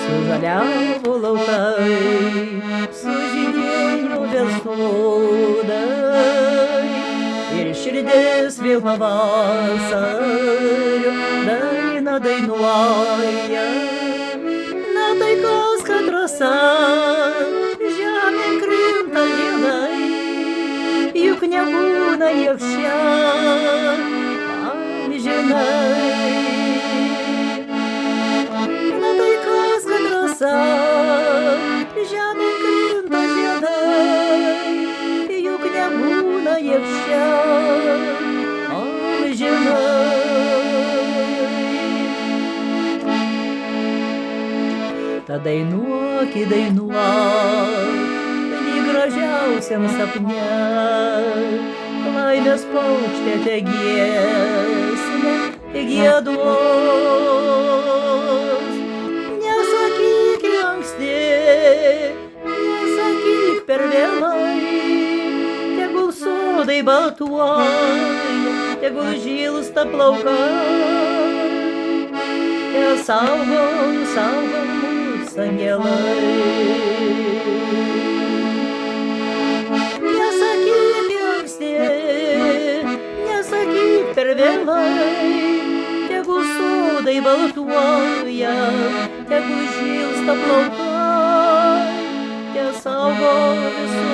Sužaliavo laukai, sužydėjo vestuvai ir širdis vėl pavasario dainą dainuoja. Na tai kas, kad rasa žemėn krinta žiedai, juk nebūna niekščia amžinai. Na tai kas, kad rasa žemėn krinta žiedai, juk nebūna niekščia amžinai. Ta dainuok, lyg gražiausiam sapne, laimės paukštė te giesmę giedos. Nesakyk anksti, nesakyk per vėlai, tegul sodai baltuoja, tegul žilsta plaukai, te saugo mus angelai. Nesakyk anksti, nesakyk per vėlai, tegul sodai baltuoja, tegul žilsta plaukai, te saugo visus